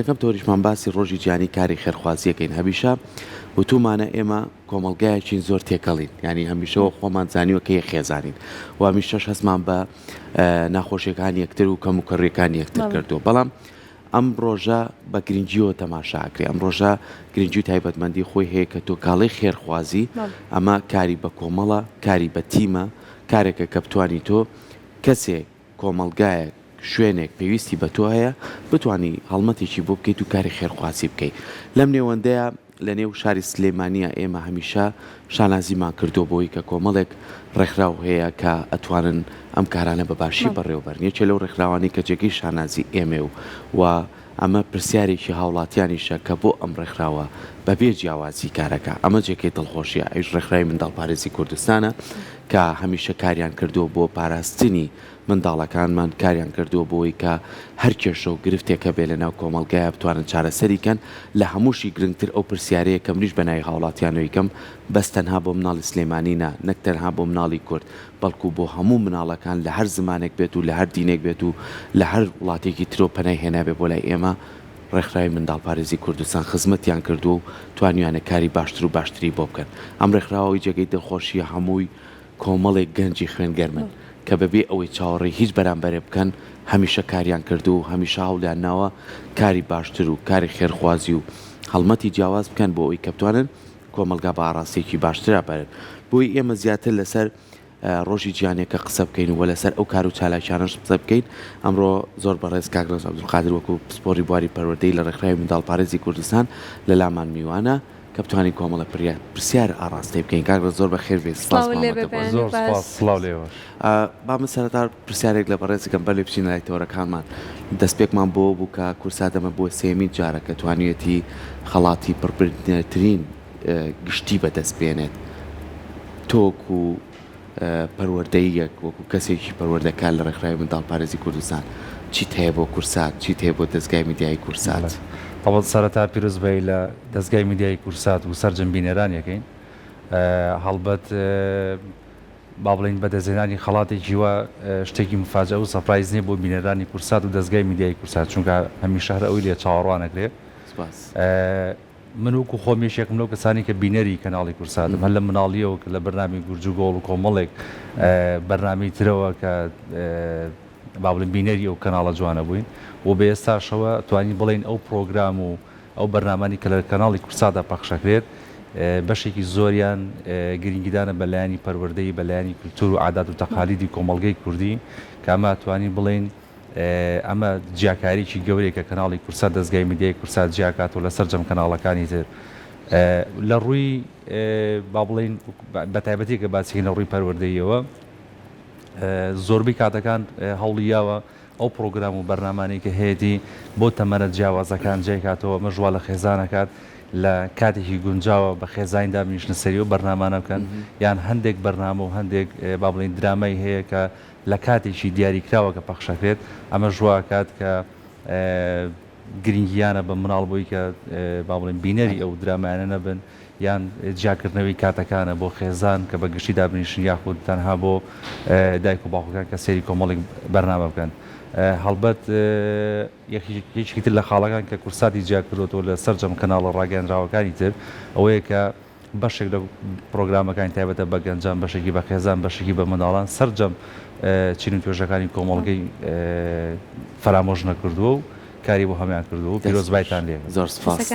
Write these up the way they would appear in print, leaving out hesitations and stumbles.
یەکەم تۆریشمان باسی ڕۆژی گیانی کاری خێرخوازیەکەین هەمیشە وتومانە ئێمە کۆمەلگایەکین زۆر تێکەڵین ینی هەمیشەوە خۆمان زانیوە کە خێزانین و هەمیشەش هەستمان بە ناخۆشیەکان یەکتر و کەم و کەڕیەکان یەکتر کردو بەڵام ئەم ڕۆژە بە گرنگجیەوە تەماشاکرێ ئەم ڕۆژە گرنگجی و تایبەتمەندی خۆی هەیە کە تۆ کاڵی خێرخوازی ئەمە کاری بە کۆمەڵە کاری بە تیمە کارێکە کە بتوانی تۆ کەسێک کۆمەلگایە شوێنێک پێویستی بە تۆ هەیە بتانی هەڵمەتێکی بۆ بکەیت و کاری خێرخواسی بکەیت لەم نێوەندەیە لە نێو شاری سلێمانیە ئێمە هەمیشە شانازیمان کردو بۆی کە کۆمەڵێک ڕێکخراو هەیە کە ئەتوانن ئەم کارانە بەباشی بەڕێوەبەرنیەکێ لەو ڕێکخراوانی کە جێگەی شانازی ئێمێ و ئەمە پرسیارێکی هاوڵاتیانیشە کە بۆ ئەم ڕێکخراوە بەبێ جیاوازی کارەکە ئەمە جێکەی دڵخۆشیە ئەوش ڕێکخراوی منداڵپارێزی کوردستانە کە هەمیشە کاریان کردو بۆ پاراستنی منداڵەکانمان کاریان کردووە بۆی کە هەر کێشە و گرفتێکە بێ لە ناو کۆمەلگایە بتوانن چارەسەریکەن لە هەمووشی گرنگتر ئەو پرسیارەیە کە منیش بەناوی هاوڵاتیانەوەیکەم بەس تەنها بۆ مناڵی سلێمانینە نەک تەنها بۆ مناڵی کورد بەڵکو بۆ هەموو مناڵەکان لە هەر زمانێک بێت و لە هەر دینێک بێت و لە هەر وڵاتێکی ترۆ پەنای هێنابێ بۆ لای ئێمە ڕێکخراوی منداڵپارێزی کوردستان خزمەتیان کردو و توانیوانە کاری باشتر و باشتری بۆ بکەن ئەم ڕێکخراوەی جێگەی دڵخۆشیە هەمووی کۆمەڵێک گەنجی خوێنگەرمن کە بەبێ ئەوەی چاوەڕێی هیچ بەرامبەرێ بکەن هەمیشە کاریان کردو و هەمیشە هەوڵیان ناوە کاری باشتر و کاری خێرخوازی و هەڵمەتی جیاواز بکەن بۆ ئەوی کە بتوانن کۆمەلگا بە ئاڕاستێکی باشترا بەرن بۆی ئێمە زیاتر لەسەر ڕۆژی گیانێکە قسە بکەین و لەسەر ئەو کار و چالاکیانەش قسە بکەین ئەمڕۆ زۆر بەڕێز کاک عەبدولقادر وەکو پسپۆڕی بواری پەروەردەی لە ڕێکخراوی منداڵپارێزی کوردستان لە لامان میوانە کە بتوانین کۆمەڵە پرسیار ئاڕاستی بکەین کاکرە زۆر بە خێر بێت بامە سەرەتا پرسیارێک لە بەڕێزەکەم بەر لێ بچین لای تۆرەکانمان دەستپێکمان بۆ بوو کە کورسادەمە بۆ سێمین جارە کە توانیەتی خەڵاتی پڕبردنترین گشتی بەدەست بێنێت تۆک و پەروەردەیەک وەکو کەسێکی پەروەردەکان لە ڕێکخراوی منداڵپارێزی کوردستان چیت هەیە بۆ کورسات چیت هەیە بۆ دەستگای میدیای کورسات طبعا سەرەتا پیرۆزبەی لە دەستگای میدیای کورسات و سەرجەم بینێرانیەکەین هەڵبەت با بڵین بەدەستهێنانی خەڵاتێکی وە شتێکی مفاجە و سەپرایز نیە بۆ بینێرانی کورسات و دەستگای میدیای کورسات چونکە هەمیشە هەر ئەوی لێ چاوەڕوانەکرێت من وەکو خۆمیشێکم لەو کەسانی کە بینەری کەناڵی کورساتم هەر لە مناڵیەوە کە لە بەرنامی گورج و گۆڵ و کۆمەڵێک بەرنامەی ترەوە کە با بڵین بینەری ئەو کەناڵە جوانە بووین و بە ئێستاشەوە توانی بڵین ئەو پرۆگرام و ئەو بەرنامانی کە لە کەناڵی کورسادا پەخشەکرێت بەشێکی زۆریان گرنگیدانە بەلایانی پەروەردەی بەلایانی کولتور و عادات و تەقالیدی کۆمەڵگەی کوردی کە ئەمە توانی بڵین ئەمە جیاکاریی گەورەیە کە کەناڵی کورسات دەستگای میدیای کورسات جیاکات و لە سەرجەم کەناڵەکانی تر لە ڕووی با بڵین بە تایبەتی کە باسیکەین لە ڕووی پەروەردەیەوە زۆربەی کاتەکان هەوڵیاوە ئەو پرۆگرام و بەرنامانەی کە هەیەی بۆ تەمەنە جیاوازەکان جێکاتەوە مەژوا لە خێزانەکات لە کاتێکی گونجاوە بە خێزاندا میشنە سەری و بەرنامانە بکەن یان هەندێک بەرنامە و هەندێک با بڵین درامای هەیە کە لە کاتێکی دیاریکراوە کە پەخشەکرێت ئەمە ژواکات کە گرنگیانە بە مناڵ بووی کە با بڵین بینەری ئەو درامانە نەبن یان جاکردنەوەی کاتەکانە بۆ خێزان کە بە گشتی دابنیشن یاخود تەنها بۆ دایک و باوکەکان کە سێری کۆمەڵێک بەرنامە بکەن هەڵبەت یەکێکی تر لە خاڵەکان کە کورساتی جیاکردەوە لە سەرجەم کەناڵە ڕاگەیاندراوەکانی تر ئەوەیە کە بەشێک لە پرۆگرامەکانی تایبەتە بە گەنجان بەشێکی بە خێزان بەشێکی بە منداڵان سەرجەم چین و توێژەکانی کۆمەڵگەی فەرامۆژ نەکردووە و کاری بۆ هەمان کردو و پیرۆزبایتان لێ زۆر سپاس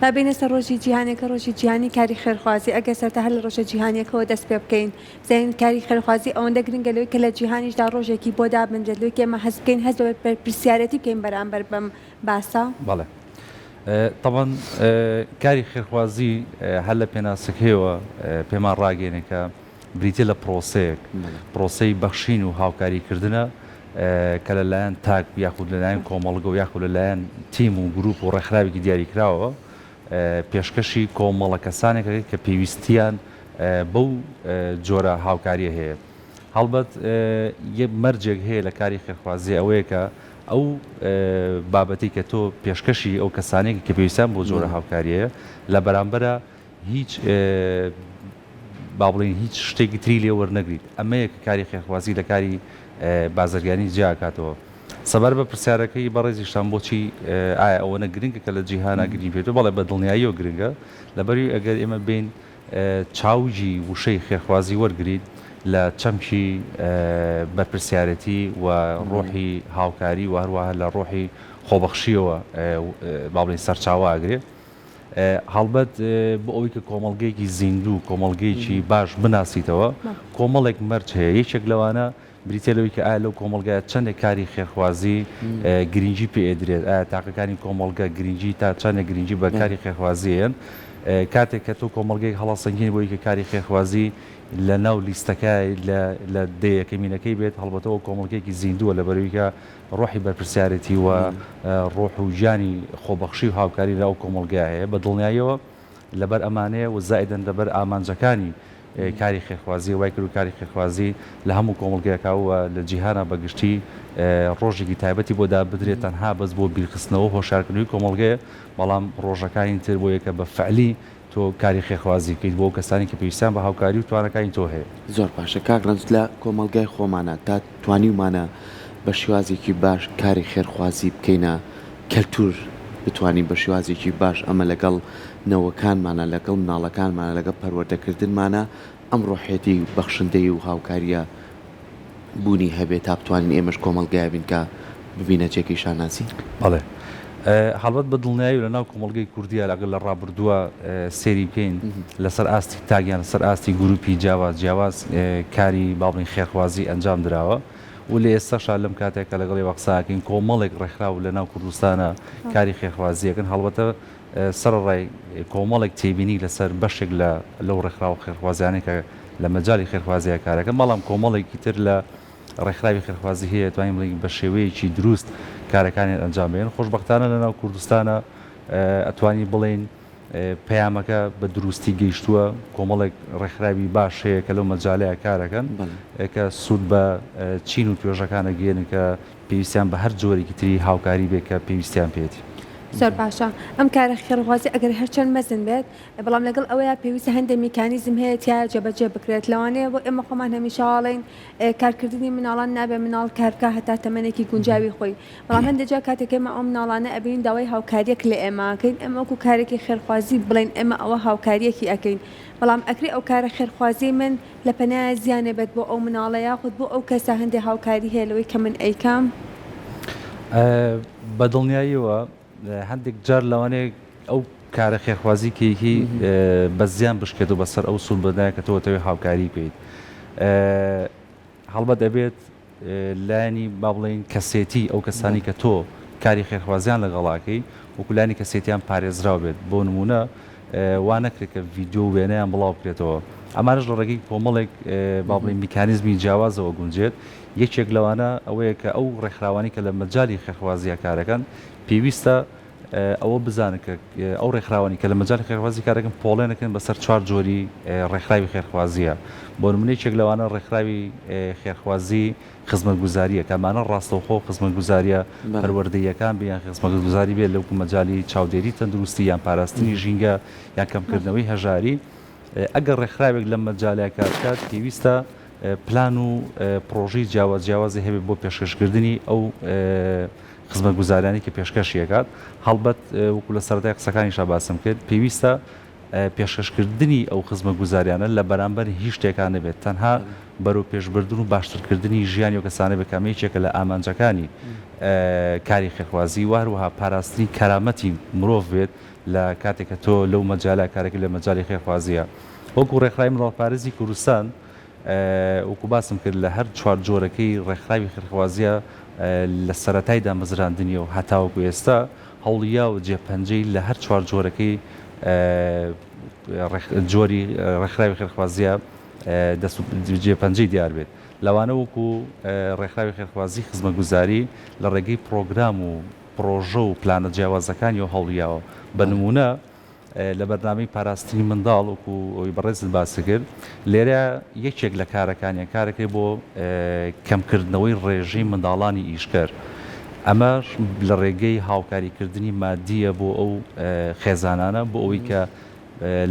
با بینە سەر ڕۆژی جیهانێکە ڕۆژی جیهانی کاری خێرخوازی ئەگە سەرتا هەر لە ڕۆژە جیهانیەکەەوە دەست پێ بکەین زین کاری خێرخوازی ئەوەندە گرنگە لەوەی کە لە جیهانیشدا ڕۆژێکی بۆ دابنرێت لەوەی ئێمە هەست بکەین هەست بە پرسیارەتی بکەین بەرامبەر بەم باسا بەڵێ طبعا کاری خێرخوازی هەر لە پێناسەکەیەوە پێمان ڕاگەێنێ کە بریتە لە پرۆسەی بەخشین و هاوکاریکردنە کە لەلایەن تاک یاخود لەلایەن کۆمەڵگە و یاخود لەلایەن تیم و گروپ و ڕێکخراوێکی دیاریکراوە پێشکەشی کۆمەڵە کەسانێک کە پێویستیان بەو جۆرە هاوکاریە هەیە هەڵبەت یە مەرجێک هەیە لە کاری خێرخوازی ئەوەیە کە ئەو بابەتی کە تۆ پێشکەشی ئەو کەسانێک کە پێویستیان بۆ جۆرە هاوکاریەیە لە بەرامبەرە هیچ با بڵین هیچ شتێکی تری لێ وەرنەگریت ئەمەیە کە کاری خێرخوازی لە کاری بازرگانی جیاکاتەوە سەبەر بە پرسیارەکەی بەڕێزیشان بۆچی ئایا ئەوەنە گرنگە کە لە جیهانە گرنگ پێێت بەڵێ بە دڵنیاییەوە گرنگە لەبەری ئەگەر ئێمە بین چاوجی وشەی خێرخوازی وەرگیت لە چەمکی بەرپرسیارەتی و ڕۆحی هاوکاری و هەروەها لە ڕۆحی خۆبەخشیەوە با بڵین سەرچاوەگرێت هەڵبەت بۆ ئەوەی کە کۆمەڵگەیەکی زیندوو کۆمەڵگەیەکی باش بناسیتەوە کۆمەڵێک مەرج هەیە یەکێک لەوانە بریتێلەوەی کە ئایا لەو کۆمەلگایە چەندێک کاری خێرخوازی گرنگی پێدرێت ئایا تاقەکانی کۆمەلگە گرنگی تا چەندە گرنگی بە کاری خێرخوازیەن کاتێک کە تۆ کۆمەلگەی هەڵاسەنگین بۆی کە کاری خێرخوازی لە ناو لیستەکە لە دەیەکەمینەکەی بێت هەڵبەتەوە کۆمەلگەیەکی زیندووە لە بەرویکە ڕۆحی بەرپرسیارەتی و ڕۆح و ژیانی خۆبەخشی و هاوکاری لە ئەو کۆمەلگای هەیە بە دڵنیاییەوە لەبەر ئەمانەیە و زائدەن لەبەر ئامانجەکانی کاری خێرخوازی وای کرد و کاری خێرخوازی لە هەموو کۆمەلگەیەکەوە لە جیهانە بەگشتی ڕۆژێکی تایبەتی بۆ دابدرێت تەنها بەس بۆ بیرخستنەوە هۆشارکردنەوەی کۆمەلگەیە بەڵام ڕۆژەکانی تر بۆ یەکە بە فعلی تۆ کاری خێرخوازی بکەیت بۆ کەسانی کە پێویستیان بە هاوکاری و توانەکانی تۆ هەیە زۆر باشە کاک ڕەنج لە کۆمەلگای خۆمانە تا توانیمانە بە شێوازێکی باش کاری خێرخوازی بکەینە کەلتور بتوانین بە شێوازێکی باش ئەمە لەگەڵ نەوەکانمانە لەگەڵ مناڵەکانمانە لەگەڵ پەروەردەکردنمانە ئەم ڕۆحێتی بەخشندەی و هاوکاریە بوونی هەبێت تا بتوانین ئێمەش کۆمەلگای بین کە ببینە جێکی شانازی بەڵێ هەڵبەت بە دڵنیایی لە ناو کۆمەلگەی کوردیە لەگەڵ لە ڕابردووە سێری بکەین لەسەر ئاستی تاگیان لەسەر ئاستی گروپی جیاواز کاری باڵین خێرخوازی ئەنجام درراوە و لە ئێستاشا لەم کاتێکە لەگەڵی وەقساکەین کۆمەڵێک ڕێکخراو لە ناو کوردستانە کاری خێرخوازیەکەن هەڵبەتە سەرڕای کۆمەڵێک تێبینی لەسەر بەشێک لەو ڕێکخراو خێرخوازیانەی کە لە مەجای خێرخوازیە کارەکە بەڵام کۆمەڵێکی تر لە ڕێکخراوی خێرخوازی هەیە توانین بڵین بە شێوەیەکی دروست کارەکانی ئەنجام بێن خۆشبەختانە لە ناو کوردستانە ئەتوانی بڵێن پەیامەکە بە دروستی گەیشتووە کۆمەڵێک ڕێکخراوی باش هەیە کە لەو مەجالەیە کارەکەن کە سوود بە چین و توێژەکانە گێنن کە پێویستیان بە هەر جۆرێکی تری هاوکاری بێت کە پێویستیان پێێتی زۆر باشە ئەم کارە خێرخوازی ئەگەر هەرچەند مەزن بێت بەڵام لەگەڵ ئەوەیە پێویستە هەندێک میکانیزم هەیە تیا جێبەجێ بکرێت لەوانەیە بۆ ئێمە خۆمان هەمیشاڵین کارکردنی مناڵان نابێ مناڵ کارکە هەتا تەمەنێکی گونجاوی خۆی بەڵام هەندێکجا کاتێکێمە ئەو مناڵانە ئەبین داوای هاوکاریەک لە ئێمەکەین ئەمە وەکو کارێکی خێرخوازی بڵێن ئێمە ئەوە هاوکاریەکی ئەەکەین بەڵام ئەکری ئەو کارە خێرخوازی من لە پەنای زیانێ بێت بۆ ئەو مناڵە یاخود بۆ ئەو کەسە هەندێک هاوکاری هەیە لەوەی کە من ئەیکام بە دڵنیاییەوە هەندێک جار لەوانەیە ئەو کارە خێرخوازی کێکی بە زیان بشکێت و بەسەر ئەو سوول بدایە کە تۆتەوەی هاوکاری بکەیت هەڵبەت دەبێت لایانی با بڵێن کەسێتی ئەو کەسانی کە تۆ کاری خێرخوازیان لەگەڵاکەی وەکولانی کەسێتیان پارێزراو بێت بۆ نمونە وا نەکرێت کە ڤیددیۆ وێنەیان بڵاو بکرێتەوە ئەمانش لە ڕێگەی کۆمەڵێک با بڵێن میکانیزمی جیاوازەوە گونجێت یەکێک لەوانە ئەوەیە کە ئەو ڕێکخراوانی کە لە مەجای خێرخوازیە کارەکەن پێویستە ئەوە بزانن کە ئەو ڕێکخراوانی کە لە مەجای خێرخوازی کارەکەن پۆڵێنەکەن بەسەر چوار جۆری ڕێکخراوی خێرخوازیە بۆ نمونەیەکێک لەوانە ڕێکخراوی خێرخوازی خزمەتگوزاریە کەمانە ڕاستەوخۆ خزمەتگوزاریە پەروەردەیەکان بیان خزمەتگوزاری بێت لەو مەجای چاودێری تەندروستی یان پاراستنی ژینگە یان کەمکردنەوەی هەژاری ئەگەر ڕێکخراوێک لەم مەجالەیە کار بکات پێویستە پلان و پرۆژەی جیاوازی هەبێت بۆ پێشکەشکردنی ئەو خزمەتگوزاریانی کە پێشکەشیەکات هەڵبەت وەکو لە سەرەتای قسەکانیشا باسم کرد پێویستە پێشکەشکردنی ئەو خزمەتگوزاریانە لە بەرامبەر هیچ شتێکان نەبێت تەنها بەرەو پێشبردن و باشترکردنی ژیانی و کەسانە بەکامەیەکێکە لە ئامانجەکانی کاری خێرخوازی وهروەها پاراستنی کەرامەتی مرۆڤ بێت لە کاتێکە تۆ لەو مەجالە کارێکی لە مەجای خێرخوازیە وەکو ڕێکخراوی منداڵپارێزی کوردستان وەکو باسم کرد لە هەر چوار جۆرەکەی ڕێکخراوی خێرخوازیە لە سەرەتایدا مەزراندنی و هەتاوەکو ئێستا هەوڵیا و جێپەنجەی لە هەر چوار جۆرەکەی جۆری ڕێکخراوی خێرخوازیە جێپەنجەی دیار بێت لەوانە وەکو ڕێکخراوی خێرخوازی خزمەتگوزاری لە ڕێگەی پرۆگرام و پرۆژە و پلانە جیاوازەکانی و هەوڵیاوە بە نمونە لە بەرنامەی پاراستنی منداڵ وەکو ئەوی بەڕێزت باسی کرد لێرە یەکێک لە کارەکانیان کارەکەی بۆ کەمکردنەوەی ڕێژەی منداڵانی ئیشکەر ئەمەش لە ڕێگەی هاوکاریکردنی مادیە بۆ ئەو خێزانانە بۆ ئەوەی کە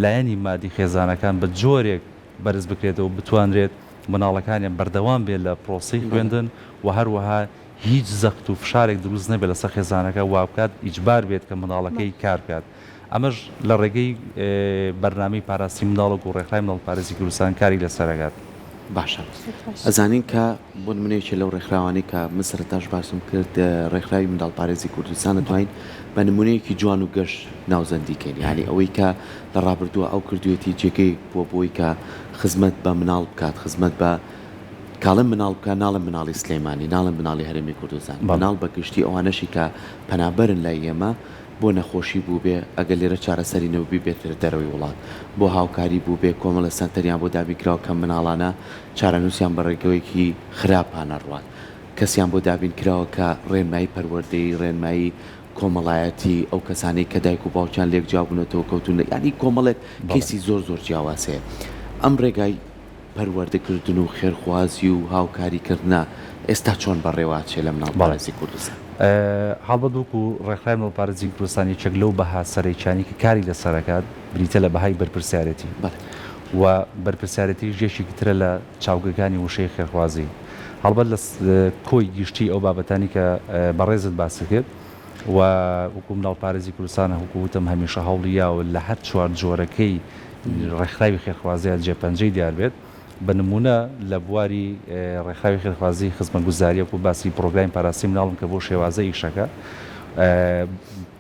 لایەنی مادی خێزانەکان بە جۆرێک بەرز بکرێتەوە بتوانرێت مناڵەکانیان بەردەوام بێت لە پرۆسی خوێندن و هەروەها هیچ زەخت و فشارێک دروست نەبێت لەسەر خێزانەکە وا بکات ئیجبار بێت کە منداڵەکەی کار بکات ئەمەش لە ڕێگەی بەرنامەی پاراسی منداڵ و ڕێکخراوی منداڵ پارێزی کوردستان کاری لەسەرەکات باشە ئەزانین کە بۆ نمونەیەکی لەو ڕێکخراوانی کە مسرەتاش باسم کرد ڕێکخراوی منداڵ پارێزی کوردستان دەتوانین بە نمونەیەکی جوان و گەشت ناوزەندیکەین یعنی ئەوەی کە لە ڕابردووە ئەو کردوێتی جێگەی بۆ بۆی کە خزمەت بە مناڵ بکات خزمەت بە کاڵم مناڵ بکە ناڵم مناڵی سلێمانی ناڵم مناڵی هەرێمی کوردستان مناڵ بە گشتی ئەوانەشی کە پەنابەرن لای ئێمە بۆ نەخۆشی بوو بێ ئەگەر لێرە چارەسەری نەوبی بێتتر دەرەوەی وڵات بۆ هاوکاری بوو بێ کۆمەڵە سنتەریان بۆ دابینکراوە کە مناڵانە چارەنووسیان بە ڕێگەوەیەکی خراپانە ڕوات کەسیان بۆ دابین کراوە کە ڕێنمایی پەروەردەی ڕێنمایی کۆمەڵایەتی ئەو کەسانەی کە دایک و باوکیان لێک جیاببوونەتەوە کەوتون ینی کۆمەڵێک کەسی زۆر جیاوازەیە ئەم ڕێگای پەروەردەکردن و خێرخوازی و هاوکاریکردە ئێستا چۆن بەڕێواتچێ لە مناڵ پارێزی کوردستان هەڵبەت و ڕێکخراوی منداڵ پارێزی کوردستانی چەک لەو بەها سەرەکیانی کە کاری لەسەرەکات بریتە لە بەهای بەرپرسیارەتی و بەرپرسیارەتی ژێشێکی ترە لە چاوگەکانی وشەی خێرخوازی هەڵبەت لە کۆی گشتی ئەو بابەتانی کە بەڕێزت باسی کرد و وەکو منداڵ پارێزی کوردستانە وەکوتم هەمیشە هەوڵیاوە لە هەر چوار جۆرەکەی ڕێکخراوی خێرخوازیە جێپەنجەی دیار بێت بە نمونە لە بواری ڕێکخراوی خێرخوازی خزمەتگوزاریە و باسی پرۆگرامی پاراسی مناڵم کە بۆ شێوازە ئیشەکە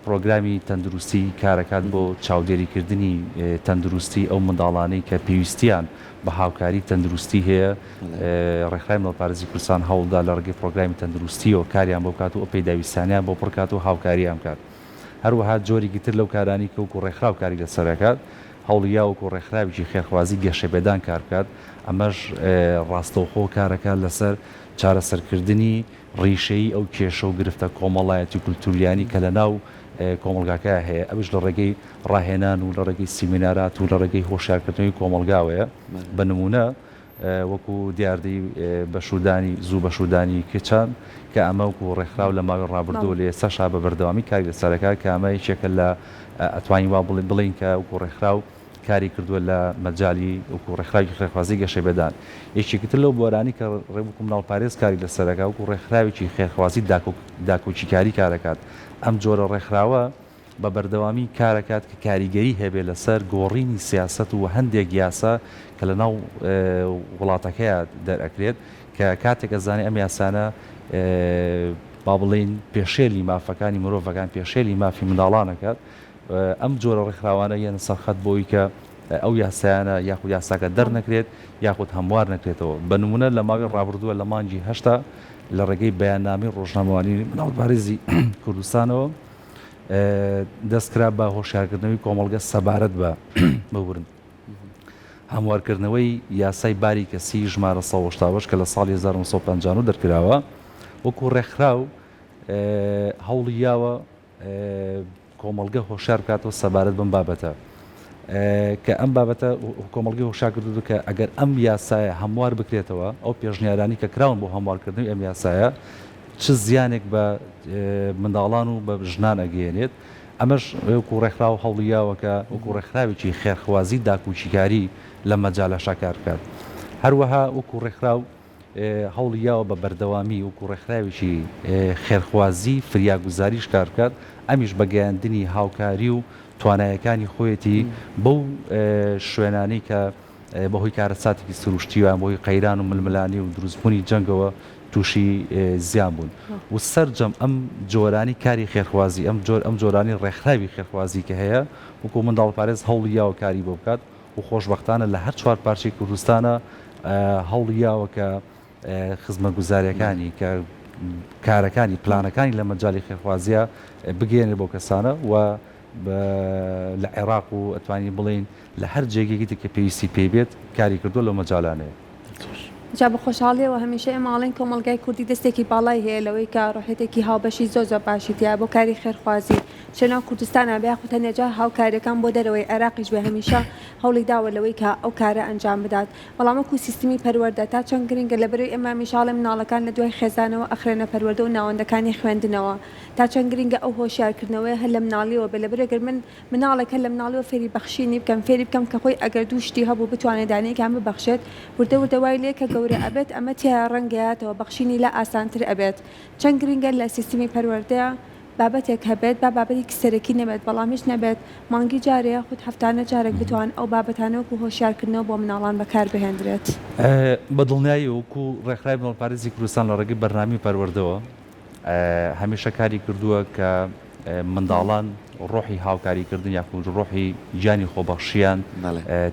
پرۆگرامی تەندروستی کارەکات بۆ چاودێریکردنی تەندروستی ئەو منداڵانەی کە پێویستیان بە هاوکاری تەندروستی هەیە ڕێکخراوی منداڵ پارێزی کوردستان هەوڵدا لە ڕێگەی پرۆگرامی تەندروستیەوە کاریان بۆ بکات و ئەو پێداویستانیان بۆ پڕکات و هاوکاریان بکات هەروەها جۆرێکی تر لەو کارانی کە وەکو ڕێکخراو کاری لەسەرەکات هەوڵیا وەکو ڕێکخراوێکی خێرخوازی گەشەبێدان کار بکات ئەمەش ڕاستەوخۆ کارەکە لەسەر چارەسەرکردنی ڕیشەی ئەو کێشە و گرفتە کۆمەڵایەتی کولتوریانی کە لە ناو کۆمەلگاکە هەیە ئەوش لە ڕێگەی ڕاهێنان و لە ڕێگەی سیمینارات و لە ڕێگەی هۆشیارکردنەوەی کۆمەلگاوەیە بە نمونە وەکو دیاردەی بەشودانی زوو بەشودانی کچان کە ئەمە وەکو ڕێکخراو لە ماوەی ڕابردوو لێ سەشا بە بەردەوامی کاری لەسەرەکە کە ئەمە یەکێکە لە ئەتوانین وا بڵین کە وەکو ڕێکخراو کاری کردووە لە مەجای وەکو ڕێکخراوی خێرخوازی گەشەبێدان یەکێکتر لەو بۆرانی کە ڕێبوو منداڵ پارێز کاری لەسەرەکە وەکو ڕێکخراوێکی خێرخوازی داکۆچیکاری کارەکات ئەم جۆرە ڕێکخراوە بە بەردەوامی کارەکات کە کاریگەری هەبێ لەسەر گۆڕینی سیاست و هەندێک یاسا کە لە ناو وڵاتەکەیە دەرئەکرێت کە کاتێک ئەزانێ ئەم یاسانە با بڵین پێشێلی مافەکانی مرۆڤەکان پێشێلی مافی منداڵانەکات ئەم جۆرە ڕێکخراوانە یەنە سەرخەت بۆی کە ئەو یاسایانە یاخود یاساکە دەرنەکرێت یاخود هەموار نەکرێتەوە بە نمونە لە ماوەی ڕابردووە لە مانگی هەشتا لە ڕێگەی بەیاننامەی ڕۆژنامەوانی منداڵ پارێزی کوردستانەوە دەستکرا بە هۆشیارکردنەوەی کۆمەڵگە سەبارەت بە بورن هەموارکردنەوەی یاسای باری کەسی ژمارە 1970 کە لە ساڵی 1950 دەرکراوە وەکو ڕێکخراو هەوڵیاوە کۆمەڵگە هۆشیار بکاتەوە سەبارەت بم بابەتە کە ئەم بابەتە کۆمەڵگی هۆشیار کردو کە ئەگەر ئەم یاسایە هەموار بکرێتەوە ئەو پێشنیارانی کە کراون بۆ هەموارکردنەوەی ئەم یاسایە چ زیانێک بە منداڵان و بە ژنان ئەگەیەنێت ئەمەش وەکو ڕێکخراو هەوڵیاوەکە وەکو ڕێکخراوێکی خێرخوازی داکوچیکاری لە مەجالە شاکار بکات هەروەها وەکو ڕێکخراو هەوڵیاوە بە بەردەوامی وەکو ڕێکخراوێکی خێرخوازی فریاگوزاریش کار بکات ئەمیش بەگەیاندنی هاوکاری و توانایەکانی خۆیەتی بەو شوێنانی کە بەهۆی کارەساتێکی سروشتیوان بۆی قەیران و ململانی و دروستبوونی جەنگەوە تووشی زیان بوون و سەرجەم ئەم جۆرانی کاری خێرخوازی ئەم جۆرانی ڕێکخراوی خێرخوازی کە هەیە وەکو منداڵ پارێز هەوڵیاوە کاری بۆ بکات و خۆشبەختانە لە هەر چوار پارچەی کوردستانە هەوڵیاوە کە خزمەتگوزاریەکانی کە کارەکانی پلانەکانی لە مەجای خێرخوازیە بگەێنێ بۆ کەسانە و لە عێراق و ئەتوانی بڵین لە هەر جێگێکی کە پێویستی پێ بێت کاری کردو لە مەجالانەیە جا بە خۆشحاڵیەوە هەمیشە ئێماڵین کۆمەلگای کوردی دەستێکی باڵای هەیە لەوەی کە ڕۆحێتێکی هاوبەشی زۆر باشی تیا بۆ کاری خێرخوازی چەناو کوردستانە بیاخۆ تەنێجا هاوکاریەکان بۆ دەرەوەی عێراقیش بێ هەمیشە هەوڵی داوە لەوەی کە ئەو کارە ئەنجام بدات بەڵام وەکو سیستمی پەروەردە تا چەند گرنگە لەبەرەوەی ئێمە میشاڵە مناڵەکان لە دوای خێزانەوە ئەخرێنە پەروەردە و ناوەندەکانی خوێندنەوە تا چەند گرنگە ئەو هۆشیارکردنەوەی هەر لە مناڵیەوە بێ لەبەرێگر من مناڵەکە لە مناڵیەوە فێری بەخشینی بکەم فێری بکەم کە خۆی ئەگەر دوو شتی هەبوو بتوانێت دانەیەکیان ببەخشێت وردە وردەوای لێ کە گەورە ئەبێت ئەمە تیا ڕەنگەیاتەوە بەخشینی لە ئاسانتر ئەبێت چەند گرنگە لە سیستمی پەروەردەیە بابەتێک هەبێت با بابەتی کسەرەکی نەبێت بەڵامیش نەبێت مانگی جارەیە خودت هەفتانە جارێک بتوان ئەو بابەتانەوەکو هۆشیارکردنەوە بۆ مناڵان بەکار بهێنرێت بە دڵنیایی وەکو ڕێکخراوی بنەڕەتپارێزی کوردستان لە ڕێگەی بەرنامی پەروەردەوە هەمیشە کاری کردووە کە منداڵان ڕۆحی هاوکاریکردن یاخود ڕۆحی گیانی خۆبەخشیان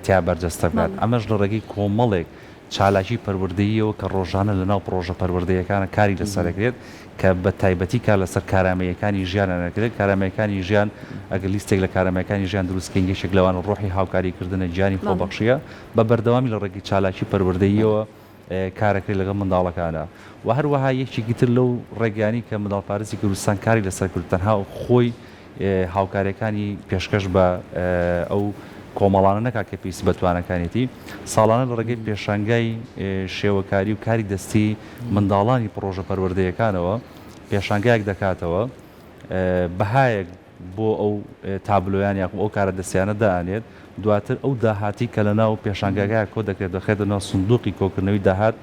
تیا بەرجەستە بات ئەمەش لە ڕێگەی کۆمەڵێک چالاکی پەروەردەییەوە کە ڕۆژانە لەناو پرۆژە پەروەردەیەکانە کاری لەسەرەکرێت کە بە تایبەتی کار لەسەر کارامەیەکانی ژیانەکرێت کارامەیەکانی ژیان ئەگەر لیستێک لە کارامەکانی ژیان دروستکەین یەکێک لەوان ڕۆحی هاوکاریکردنە گیانی خۆبەخشیە بە بەردەوامی لە ڕێگەی چالاکی پەروەردەییەوە کارەکەی لەگەڵ منداڵەکانە و هەروەها یەکێکی تر لەو ڕێگەیانی کە منداڵپارێزی کوردستان کاری لەسەر کرد تەنها خۆی هاوکاریەکانی پێشکەش بە ئەو کۆمەڵانە نەکا کە پێویست بەتوانەکانێتی ساڵانە لە ڕێگەی پێشانگای شێوەکاری و کاری دەستی منداڵانی پرۆژە پەروەردەیەکانەوە پێشانگایەک دەکاتەوە بەهایەک بۆ ئەو تابلۆیان یاخو ئەو کارە دەستیانە دائانێت دواتر ئەو داهاتی کە لە ناو پێشانگاگایە کۆ دەکرێت دەخێتە ناو سندوقی کۆکردنەوەی داهات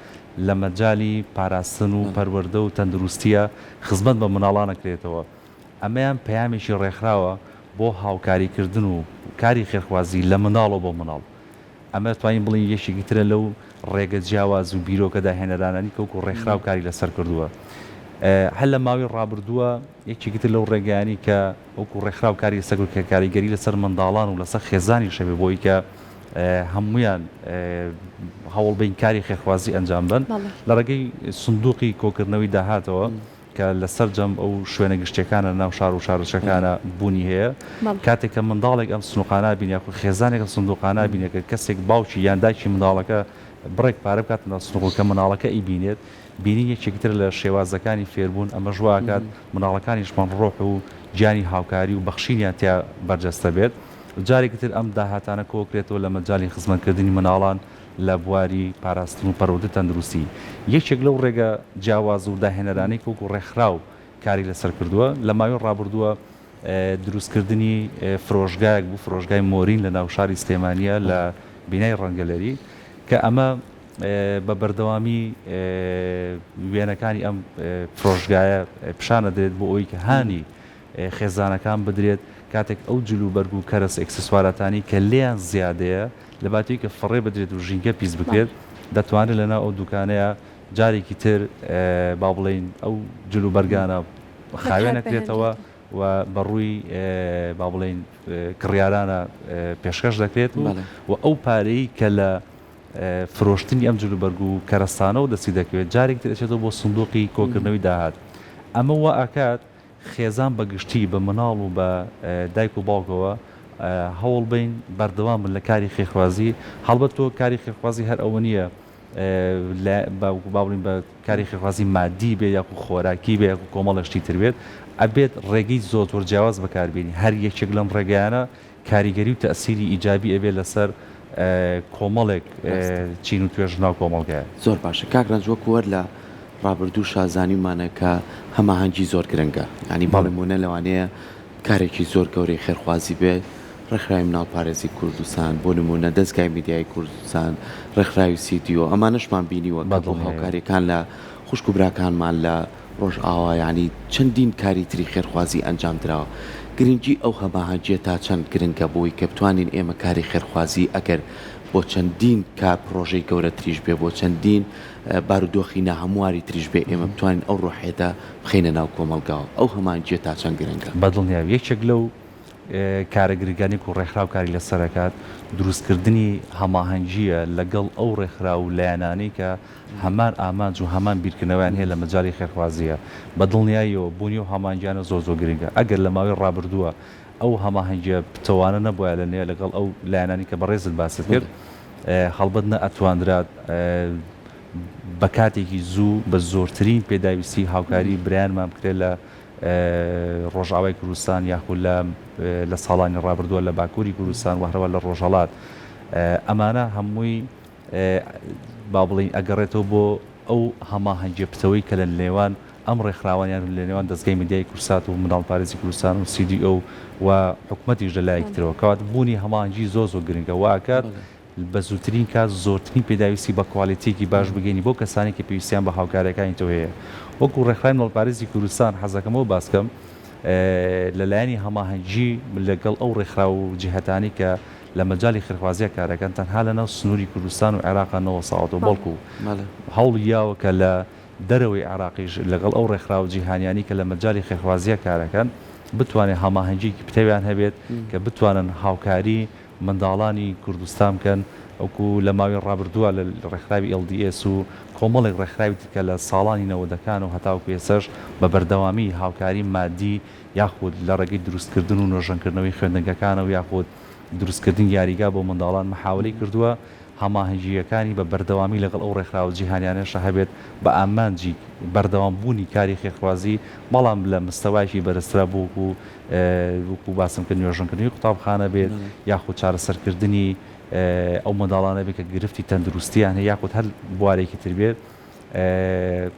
لە مەجای پاراستن و پەروەردە و تەندروستیە خزمەت بە مناڵانەکرێتەوە ئەمەیان پەیامێکی ڕێکخراوە بۆ هاوکاریکردن و کاری خێرخوازی لە مناڵەوە بۆ مناڵ ئەمە توانین بڵین یەکێکی ترە لەو ڕێگە جیاواز و بیرۆکە داهێنەرانانی کە وەکو ڕێکخراو کاری لەسەر کردووە هەر لە ماوەی ڕابردووە یەکێکی تر لەو ڕێگەیانی کە وەکو ڕێکخراو کاری لەسەر کە کاریگەری لەسەر منداڵان و لەسەر خێزانی شەبێ بۆی کە هەمویان هەوڵ بین کاری خێرخوازی ئەنجام بن لە ڕێگەی سندوقی کۆکردنەوەی داهاتەوە کە لەسەر جەم ئەو شوێنە گشتەکانە ناو شار و شارچەکانە بوونی هەیە کاتێک کە منداڵێک ئەم سنووقانە بینی یاخود خێزانێک سندوقانە بینێکە کەسێک باوکی یان دایکی منداڵەکە بڕێک پارە بکاتە سنووقەکە مناڵەکە ئیبینێت بینی یەکێکتر لە شێوازەکانی فێربوون ئەمە ژواکات مناڵەکانیشمان ڕۆح و گیانی هاوکاری و بەخشینیان تیا بەرجەستە بێت جارێکتر ئەم داهاتانە کۆکرێتەوە لە مەجای خزمەتکردنی مناڵان لە بواری پاراستن و پەروەردە تەندروستی یەکێک لەو ڕێگە جیاواز و داهێنەرانەی وەکو ڕێکخراو کاری لەسەر کردووە لە ماوەی ڕابردووە دروستکردنی فرۆژگایەک بوو فرۆژگای مۆرین لە ناو شاری سلێمانیە لە بینای ڕەنگەلەری کە ئەمە بە بەردەوامی وێنەکانی ئەم فرۆژگایە پیشانە دێت بۆ ئەوی کە هانی خێزانەکان بدرێت کاتێک ئەو جلوبەرگ و کەرەس ئەکسسوارەتانی کە لێیان زیادەیە لە باتوی کە فڕێ بدرێت و ژینگە پیس بکرێت دەتوانێت لەناو ئەو دوکانەیە جارێکی تر با بڵێن ئەو جلوبەرگانە خاوێن نەکرێتەوە و بەڕووی با بڵێن کڕیارانە پێشکەش دەکرێت و ئەو پارەی کە لە فرۆشتنی ئەم جلوبەرگ و کەرەستانە و دەستی دەکەوێت جارێک تر ئەچێتەوە بۆ سندوقی کۆکردنەوەی داهات ئەمە وە ئاکات خێزان بەگشتی بە مناڵ و بە دایک و باوکەوە هەوڵ بین بەردەوام لە کاری خێرخوازی هەڵبەت تۆ کاری خێرخوازی هەر ئەوە نییە باڵین بە کاری خێرخوازی مادی بێ یاکو خۆراکی بێ یاکو کۆمەڵەشتی تر بێت ئەبێت ڕێگەی زۆر جیاواز بەکاربیێنی هەر یەکێک لەم ڕێگەیانە کاریگەری و تەسیری ئیجابی ئەبێت لەسەر کۆمەڵێک چین و توێژ ناو کۆمەڵگایە زۆر باشە کاکرانج وەکووەر لە ڕابردوو شازانیمانە کە هەماهەنگی زۆر گرنگە ینی باڵێمونە لەوانەیە کارێکی زۆر گەورەی خێرخوازی بێت ڕێکخراوی مناڵپارێزی کوردستان بۆ نمونە دەستگای میدیای کوردستان ڕێکخراوی سیدیۆ ئەمانەشمان بینیوە بۆ هاوکاریەکان لە خوشک و براکانمان لە ڕۆژ ئاوا ینی چەندین کاری تری خێرخوازی ئەنجام درراوە گرنگی ئەو هەماهەنگیە تا چەند گرنگە بۆی کە بتوانین ئێمە کاری خێرخوازی ئەگەر بۆ چەندین کار پرۆژەی گەورە تریش بێ بۆ چەندین بارودۆخی ناهەمواری تریش بێ ئێمە بتوانین ئەو ڕۆحێتە بخینە ناو کۆمەلگاوە ئەو هەماهەنگیە تا چەند گرنگە بەدڵنیاوی یەکێک لەو کارە گرنگانی و ڕێکخراو کاری لەسەرەکات دروستکردنی هەماهەنگیە لەگەڵ ئەو ڕێکخرا و لایەنانی کە هەمان ئامانج و هەمان بیرکردنەوەیان هەیە لە مەجای خێرخوازیە بەدڵنیاییەوە بوونی و هەمانگیانە زۆر گرنگە ئەگەر لە ماوەی ڕابردووە ئەو هەماهەنگیە بتەوانە نەبووە لەنێ لەگەڵ ئەو لایەنانی کە بەڕێزت باست کرد هەڵبەت نە ئەتواندرات بە کاتێکی زوو بە زۆرترین پێداویستی هاوکاری برایانمان بکرێت لە ڕۆژئاوای کوردستان یاخود لە ساڵانی ڕابردووە لە باکووری کوردستان و هەروە لە ڕۆژهەڵات ئەمانە هەمووی با بڵین ئەگەڕێتەوە بۆ ئەو هەماهەنگیە پتەوەی کە لە نێوان ئەم ڕێکخراوانیان لە نێوان دەستگای میدیای کورسات و منداڵپارێزی کوردستان و CDO و حکوومەتیش لەلایەکترەوە کەواتە بوونی هەماهەنگی زۆر گرنگە واکات بە زووترین کات زۆرترین پێداویستی بە کوالیتێکی باش بگەینی بۆ کەسانی کە پێویستیان بە هاوکارەکانی تۆ هەیە وەکو ڕێکخراوی منداڵپارێزی کوردستان حەزەکەمەوە باسکەم لەلایەنی هەماهەنگی لەگەڵ ئەو ڕێکخراو و جیهەتانی کە لە مەجای خێرخوازیە کارەکەن تەنها لەناو سنووری کوردستان و عێراقانەوە ساڵەتەوە بەڵکو هەوڵ یاوە کە لە دەرەوەی عراقیش لەگەڵ ئەو ڕێکخراو جیهانیانی کە لە مەجای خێرخوازیە کارەکەن بتوانێت هەماهەنگیکی پتەویان هەبێت کە بتوانن هاوکاری منداڵانی کوردستان بکەن ئەوکو لە ماوەی ڕابردووە لە ڕێکخراوی LDS و کۆمەڵێک ڕێکخراوی کە لە ساڵانی 90ەکان و هەتاوکو ئێسەش بە بەردەوامی هاوکاری مادی یاخود لە ڕێگەی دروستکردن و نۆژەنکردنەوەی خوێندنگەکانەوە یاخود دروستکردن یاریگا بۆ منداڵان محاوەی کردووە هەماهەنگیەکانی بە بەردەوامی لەگەڵ ئەو ڕێکخراوە جیهانیانەش هەبێت بە ئامانجی بەردەوام بوونی کاری خێرخوازی بەڵام لە مستەوایکی بەرزترا بووکو وەکو باسم کرد نوێژەنکردنی قوتابخانە بێت یاخود چارەسەرکردنی ئەو منداڵانە بێت کە گرفتی تەندروستیان هەیە یاخود هەر بوارێکی تر بێت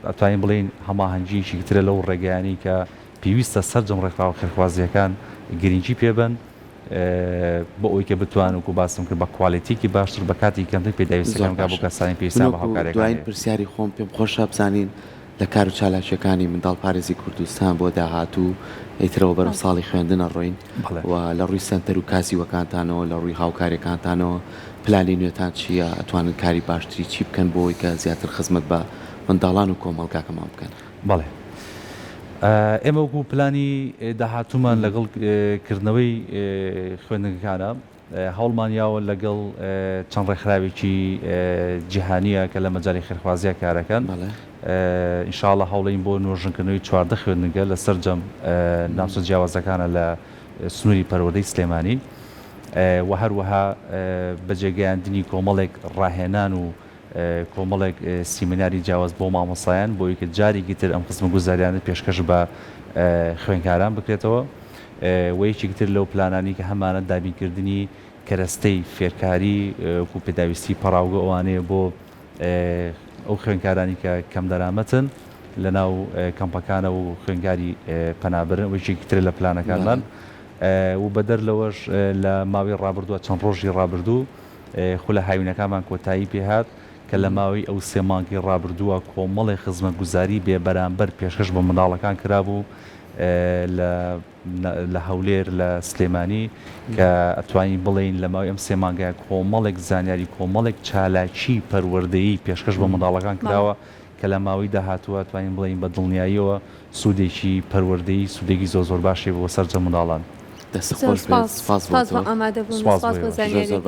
ئەتوانین بڵین هەماهەنگیشی ترە لەو ڕێگەیانی کە پێویستە سەرجەم ڕێکخراوە خێرخوازیەکان گرنگی پێبن بۆ ئەوی کە بتوان وکو باسم کرد بە کوالیتیکی باشتر بە کاتی کەمتر پێداویستەکان بۆ کەسانی پێویستیان بە هاوکارێکان دوایین پرسیاری خۆم پێم خۆشە بزانین لە کار و چالاکیەکانی منداڵپارێزی کوردستان بۆ داهاتوو ئیترەوە بەرەو ساڵی خوێندنە ڕۆین و لە ڕووی سنتەر و کاسیوەکانتانەوە لە ڕووی هاوکارێکانتانەوە پلانی نوێتان چییە ئەتوانن کاری باشتری چی بکەن بۆ ئەوی کە زیاتر خزمەت بە منداڵان و کۆمەڵگاکەمان بکەن بەڵێ ئێمە وەکو پلانی داهاتوومان لەگەڵ کردنەوەی خوێندنگەکانە هەوڵمانیاوە لەگەڵ چەند ڕێکخراوێکی جیهانیە کە لە مەجای خێرخوازیە کارەکەن ئینشاءڵڵا هەوڵین بۆ نۆژنکردنەوەی 14 خوێندنگە لە سەرجەم ناوچە جیاوازەکانە لە سنووری پەروەردەی سلێمانی و هەروەها بەجێگەیاندنی کۆمەڵێک ڕاهێنان و کۆمەڵێک سیمیناری جیاواز بۆ مامۆسایان بۆ یەکە جارێکی تر ئەم خزمە گوزاریانە پێشکەش بە خوێندکاران بکرێتەوە و یەکێکی تر لەو پلانانی کە هەمانە دابینکردنی کەرەستەی فێرکاری و پێداویستی پەراوگە ئەوانەیە بۆ ئەو خوێندکارانی کە کەم دەرامەتن لە ناو کەمپەکانە و خوێندکاری پەنابرن و یەکێکی تر لە پلانەکانمان و بەدەر لەوەش لە ماوەی ڕابردووە چەند ڕۆژی ڕابردوو خولە هاوینەکانمان کۆتایی پێهات کە لە ماوەی ئەو سێ مانگی ڕابردووە کۆمەڵی خزمەت گوزاری بێ بەرامبەر پێشکەش بە منداڵەکان کرابوو لە هەولێر لە سلێمانی کە ئەتوانین بڵین لە ماوەی ئەم سێ مانگەیە کۆمەڵێک زانیاری کۆمەڵێک چالاکی پەروەردەیی پێشکەش بە منداڵەکان کراوە کە لە ماوەی داهاتووە ئەتوانین بڵین بە دڵنیاییەوە سوودێکی پەروەردەیی سوودێکی زۆر باشی بۆ سەرجە منداڵان سپاس بۆ ئامادەبوون سپاس بۆ زانیاریتان